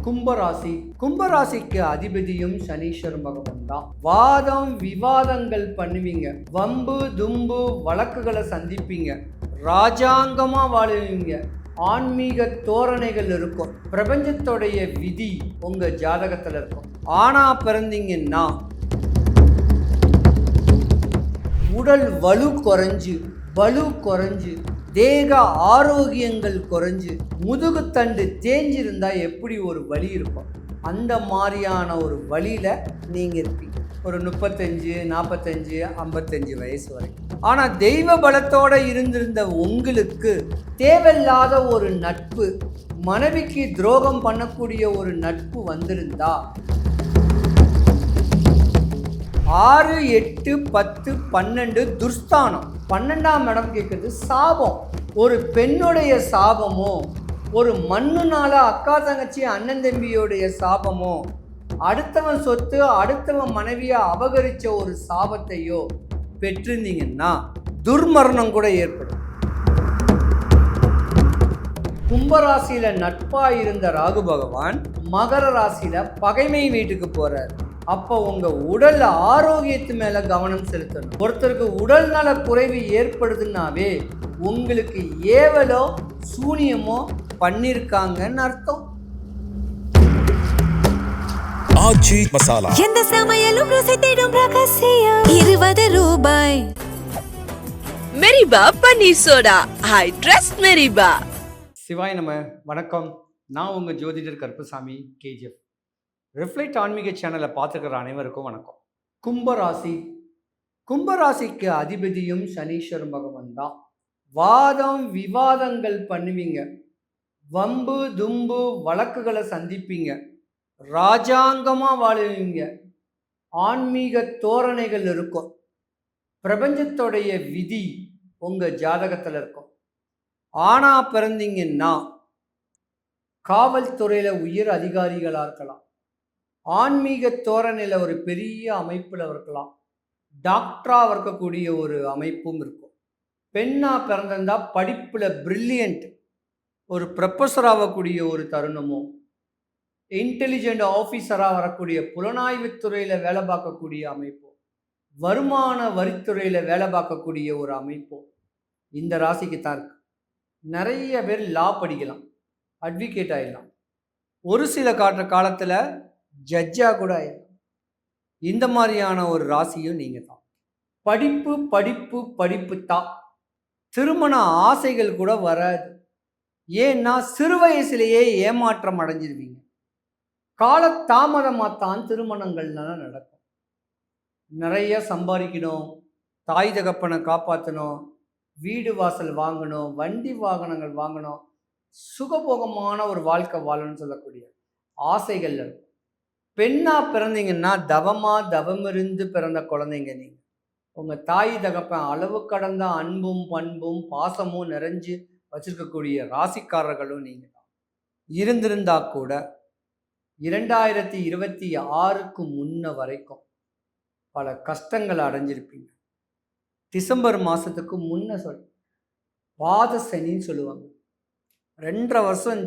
கும்பராசி. கும்பராசிக்கு அதிபதியும் சனீஸ்வர பகவான் தான். வாதம் விவாதங்கள் பண்ணுவீங்க, வம்பு தும்பு வழக்குகளை சந்திப்பீங்க, ராஜாங்கமா வாழுவீங்க, ஆன்மீக தோரணைகள் இருக்கும். பிரபஞ்சத்தோடைய விதி உங்க ஜாதகத்துல இருக்கும். ஆனா பிறந்தீங்கன்னா உடல் வலு குறைஞ்சு தேக ஆரோக்கியங்கள் குறைஞ்சு முதுகுத்தண்டு தேஞ்சிருந்தா எப்படி ஒரு வலி இருக்கும், அந்த மாதிரியான ஒரு வழியில் நீங்கள் இருப்பீங்க. ஒரு 35, 45, 55 வயசு வரைக்கும். ஆனால் தெய்வ பலத்தோடு இருந்திருந்த உங்களுக்கு தேவையில்லாத ஒரு நட்பு, மனைவிக்கு துரோகம் பண்ணக்கூடிய ஒரு நட்பு வந்திருந்தா 6, 8, 10, 12 துர்ஸ்தானம். 12ஆம் இடம் கேட்குறது சாபம். ஒரு பெண்ணுடைய சாபமோ, ஒரு மண்ணுனால அக்கா தங்கச்சி அண்ணன் தம்பியோடைய சாபமோ, அடுத்தவன் சொத்து அடுத்தவன் மனைவியை அபகரித்த ஒரு சாபத்தையோ பெற்றிருந்தீங்கன்னா துர்மரணம் கூட ஏற்படும். கும்பராசியில் நட்பாக இருந்த ராகு பகவான் மகர ராசியில் பகைமை வீட்டுக்கு போகிறார். அப்போ உங்கள் உடல் ஆரோக்கியத்து மேலே கவனம் செலுத்தணும். ஒருத்தருக்கு உடல் நல குறைவு ஏற்படுதுன்னாவே உங்களுக்கு ஏவலோ சூனியமோ பண்ணியிருக்காங்கன்னு அர்த்தம். ஆச்சி மசாலா, எந்த சமையலும் ருசி தேடும் ரகசியம். 20 ரூபாய். மெரிபா பன்னீர் சோடா. ஐ ட்ரஸ்ட் மெரிபா. சிவாய் நம. வணக்கம். நான் உங்கள் ஜோதிடர் கருப்புசாமி, கேஜிஎஃப். ரிஃப்ளெக்ட் ஆன்மீக சேனலை பார்த்துக்கிற அனைவருக்கும் வணக்கம். கும்பராசி. கும்பராசிக்கு அதிபதியும் சனீஸ்வர பகவான் தான். வாதம் விவாதங்கள் பண்ணுவீங்க, வம்பு தும்பு வழக்குகளை சந்திப்பீங்க, ராஜாங்கமாக வாழுவீங்க, ஆன்மீக தோரணைகள் இருக்கும். பிரபஞ்சத்தோடைய விதி உங்கள் ஜாதகத்தில் இருக்கும். ஆனா பிறந்தீங்கன்னா காவல்துறையில் உயர் அதிகாரிகளாக இருக்கலாம், ஆன்மீக தோரணையில் ஒரு பெரிய அமைப்பில் இருக்கலாம், டாக்டராக இருக்கக்கூடிய ஒரு அமைப்பும் இருக்கும். பெண்ணாக பிறந்திருந்தால் படிப்பில் பிரில்லியண்ட், ஒரு ப்ரொஃபஸராகக்கூடிய ஒரு தருணமோ, இன்டெலிஜென்ட் ஆஃபீஸராக வரக்கூடிய புலனாய்வுத்துறையில் வேலை பார்க்கக்கூடிய அமைப்போ, வருமான வரித்துறையில் வேலை பார்க்கக்கூடிய ஒரு அமைப்போ இந்த ராசிக்கு தான் இருக்கு. நிறைய பேர் லா படிக்கலாம், அட்வொகேட் ஆகிடலாம், ஒரு சில காலத்தில் ஜட்ஜாக கூட ஆகிடலாம். இந்த மாதிரியான ஒரு ராசியும் நீங்கள் தான். படிப்பு படிப்பு படிப்பு தான். திருமண ஆசைகள் கூட வராது. ஏன்னா சிறு வயசுலேயே ஏமாற்றம் அடைஞ்சிருவீங்க. கால தாமதமாகத்தான் திருமணங்கள்லாம் நடக்கும். நிறைய சம்பாதிக்கணும், தாய் தகப்பனை காப்பாற்றணும், வீடு வாசல் வாங்கணும், வண்டி வாகனங்கள் வாங்கணும், சுகபோகமான ஒரு வாழ்க்கை வாழணும்னு சொல்லக்கூடிய ஆசைகள் இருக்கும். பெண்ணாக பிறந்தீங்கன்னா தவமிருந்து பிறந்த குழந்தைங்க நீங்கள். உங்கள் தாய் தகப்பன் அளவு கடந்த அன்பும் பண்பும் பாசமும் நிறைஞ்சு வச்சிருக்கக்கூடிய ராசிக்காரர்களும் நீங்கள் தான். இருந்திருந்தா கூட 2026க்கு முன்ன வரைக்கும் பல கஷ்டங்களை அடைஞ்சிருப்பீங்க. டிசம்பர் மாதத்துக்கு முன்ன பாத சனின்னு சொல்லுவாங்க. 2.5 வருஷம்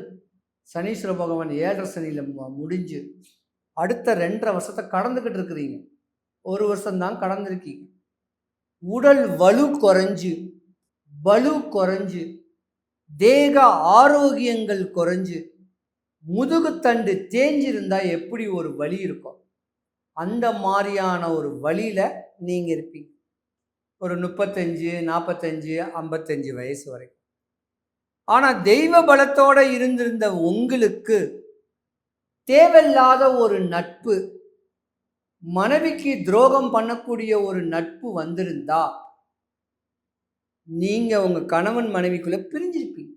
சனீஸ்வர பகவான் 7.5 சனியில் முடிஞ்சு அடுத்த 2.5 வருஷத்தை கடந்துக்கிட்டு இருக்கிறீங்க. 1 வருஷம்தான் கடந்திருக்கீங்க. உடல் வலு குறைஞ்சு தேக ஆரோக்கியங்கள் குறைஞ்சு முதுகுத்தண்டு தேஞ்சிருந்தா எப்படி ஒரு வலி இருக்கும், அந்த மாதிரியான ஒரு வழியில் நீங்கள் இருப்பீங்க. ஒரு 35, 45, 55 வயசு வரைக்கும். ஆனால் தெய்வ பலத்தோடு இருந்திருந்த உங்களுக்கு தேவையில்லாத ஒரு நட்பு, மனைவிக்கு துரோகம் பண்ணக்கூடிய ஒரு நட்பு வந்திருந்தா நீங்கள் உங்கள் கணவன் மனைவிக்குள்ளே பிரிஞ்சிருப்பீங்க,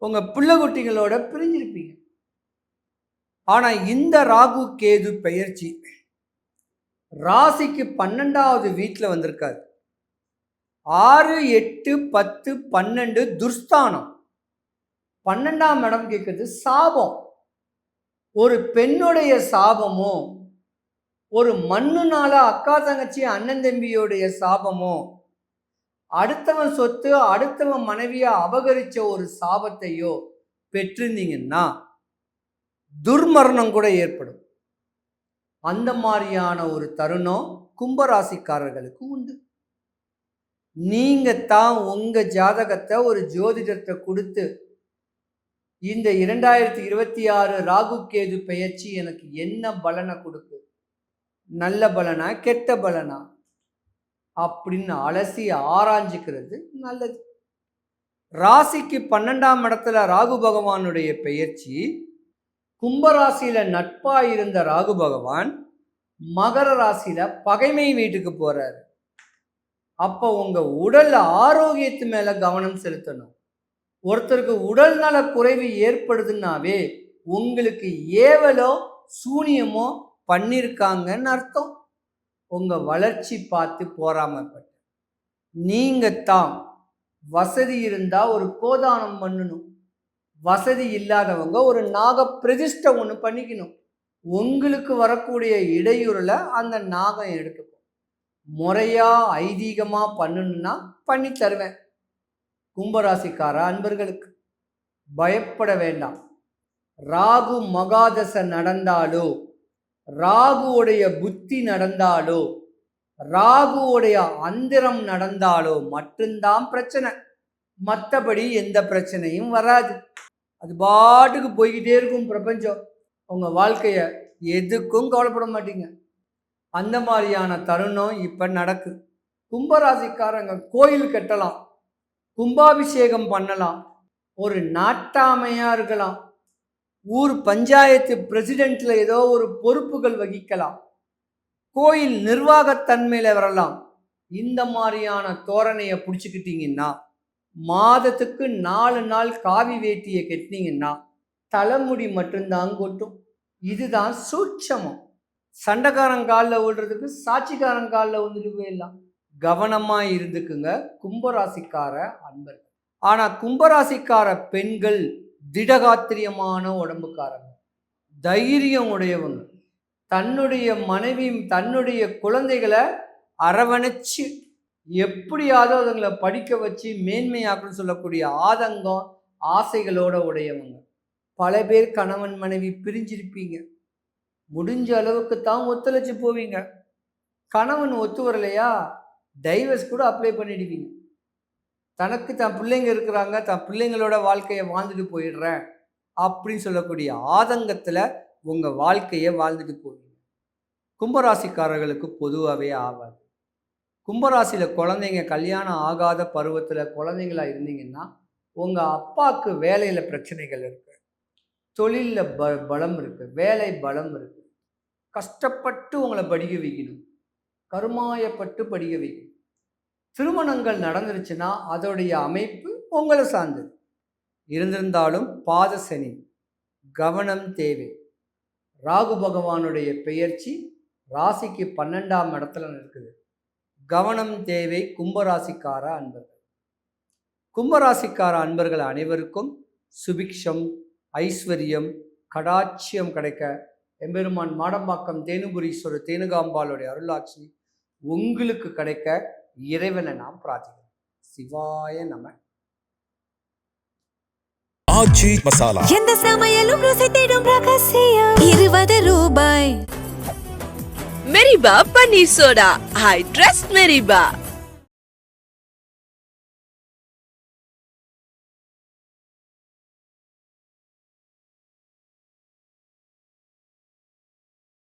உங்கள் பிள்ளை குட்டிகளோட பிரிஞ்சிருப்பீங்க. ஆனால் இந்த ராகு கேது பெயர்ச்சி ராசிக்கு 12வது வீட்டில் வந்திருக்காரு. 6, 8, 10, 12 துர்ஸ்தானம். 12ஆம் இடம் கேட்குறது சாபம். ஒரு பெண்ணுடைய சாபமோ, ஒரு மண்ணுனால அக்கா தங்கச்சி அண்ணன் தம்பியோடைய சாபமோ, அடுத்தவன் சொத்து அடுத்தவன் மனைவியை அபகரித்த ஒரு சாபத்தையோ பெற்றிருந்தீங்கன்னா துர்மரணம் கூட ஏற்படும். அந்த மாதிரியான ஒரு தருணம் கும்பராசிக்காரர்களுக்கு உண்டு. நீங்க தான் உங்க ஜாதகத்தை ஒரு ஜோதிடத்தை கொடுத்து இந்த 2026 ராகு கேது பெயர்ச்சி எனக்கு என்ன பலனை கொடுக்கு, நல்ல பலனா கெட்ட பலனா அப்படின்னு அலசி ஆராய்ஞ்சிக்கிறது நல்லது. ராசிக்கு 12ஆம் இடத்துல ராகு பகவானுடைய பெயர்ச்சி, கும்பராசியில நட்பா இருந்த ராகு பகவான் மகர ராசியில பகைமை வீட்டுக்கு போறாரு. அப்போ உங்க உடல் ஆரோக்கியத்து மேல கவனம் செலுத்தணும். ஒருத்தருக்கு உடல் நல குறைவு ஏற்படுதுன்னாவே உங்களுக்கு ஏவலோ சூனியமோ பண்ணியிருக்காங்கன்னு அர்த்தம். உங்க வளர்ச்சி பார்த்து போராமப்பட்டு நீங்க தான் வசதி இருந்தா ஒரு கோதானம் பண்ணணும். வசதி இல்லாதவங்க ஒரு நாக பிரதிஷ்டை ஒன்று பண்ணிக்கணும். உங்களுக்கு வரக்கூடிய இடையூறுல அந்த நாகம் எடுத்துக்கும். முறையா ஐதீகமா பண்ணணும்னா பண்ணி தருவேன். கும்பராசிக்கார அன்பர்களுக்கு பயப்பட வேண்டாம். ராகு மகாதசை நடந்தாலோ, ராகுவுடைய புத்தி நடந்தாலோ, ராகுவுடைய அந்திரம் நடந்தாலோ மட்டும்தான் பிரச்சனை. மற்றபடி எந்த பிரச்சனையும் வராது. அது பாட்டுக்கு போய்கிட்டே இருக்கும் பிரபஞ்சம். உங்க வாழ்க்கைய எதுக்கும் கவலைப்பட மாட்டீங்க. அந்த மாதிரியான தருணம் இப்ப நடக்கு. கும்பராசிக்காரங்க கோயில் கட்டலாம், கும்பாபிஷேகம் பண்ணலாம், ஒரு நாட்டாமையா இருக்கலாம், ஊர் பஞ்சாயத்து பிரசிடென்ட்ல ஏதோ ஒரு பொறுப்புகள் வகிக்கலாம், கோயில் நிர்வாகத்தன்மையில வரலாம். இந்த மாதிரியான தோரணையை பிடிச்சிக்கிட்டீங்கன்னா, மாதத்துக்கு 4 நாள் காவி வேட்டியை கட்டினீங்கன்னா தலைமுடி மட்டும்தான் கொட்டும். இதுதான் சூட்சமம். சண்டைக்காரன் காலில் விழுறதுக்கு சாட்சிக்காரன் காலில் வந்துட்டு போயிடலாம். கவனமா இருந்துக்குங்க கும்பராசிக்கார அன்பர்கள். ஆனா கும்பராசிக்கார பெண்கள் திடகாத்திரியமான உடம்புக்காரங்க, தைரியம் உடையவங்க. தன்னுடைய மனைவி தன்னுடைய குழந்தைகளை அரவணைச்சு எப்படியாவது அதுங்களை படிக்க வச்சு மேன்மையாக்குன்னு சொல்லக்கூடிய ஆதங்கம் ஆசைகளோட உடையவங்க. பல பேர் கணவன் மனைவி பிரிஞ்சிருப்பீங்க. முடிஞ்ச அளவுக்கு தான் ஒத்துழைச்சு போவீங்க. கணவன் ஒத்து வரலையா டைவர்ஸ் கூட அப்ளை பண்ணிடுவீங்க. தனக்கு தன் பிள்ளைங்க இருக்கிறாங்க, தன் பிள்ளைங்களோட வாழ்க்கையை வாழ்ந்துட்டு போயிடுறேன் அப்படின்னு சொல்லக்கூடிய ஆதங்கத்தில் உங்கள் வாழ்க்கையை வாழ்ந்துட்டு போவீங்க. கும்பராசிக்காரர்களுக்கு பொதுவாகவே ஆகாது. கும்பராசியில் குழந்தைங்க கல்யாணம் ஆகாத பருவத்தில் குழந்தைங்களா இருந்தீங்கன்னா உங்கள் அப்பாவுக்கு வேலையில் பிரச்சனைகள் இருக்குது, தொழிலில் பலம் இருக்குது, வேலை பலம் இருக்குது. கஷ்டப்பட்டு உங்களை படிக்க வைக்கணும், கருமாயப்பட்டு படிக்க வைக்கணும். திருமணங்கள் நடந்துருச்சுன்னா அதோடைய அமைப்பு உங்களை சார்ந்தது. இருந்திருந்தாலும் பாத சனி, கவனம் தேவை. ராகு பகவானுடைய பெயர்ச்சி ராசிக்கு 12ஆம் இடத்துல இருக்குது. கவனம் தேவை கும்பராசிக்கார அன்பர்கள். கும்பராசிக்கார அன்பர்கள் அனைவருக்கும் சுபிக்ஷம், ஐஸ்வர்யம், கடாட்சியம் கிடைக்க எம்பெருமான் மாடம்பாக்கம் தேனுபுரீஸ்வரர் தேனுகாம்பாளுடைய அருளாட்சி உங்களுக்கு கிடைக்க இறைவனை நாம் பிரார்த்திக்கிறோம். சிவாய நம. ஆச்சி மசாலா. எந்த சமையலும் ருசி தேடும் ரகசியம் 20 ரூபாய். மெரிபா பன்னீர் சோடா. I trust Meriba.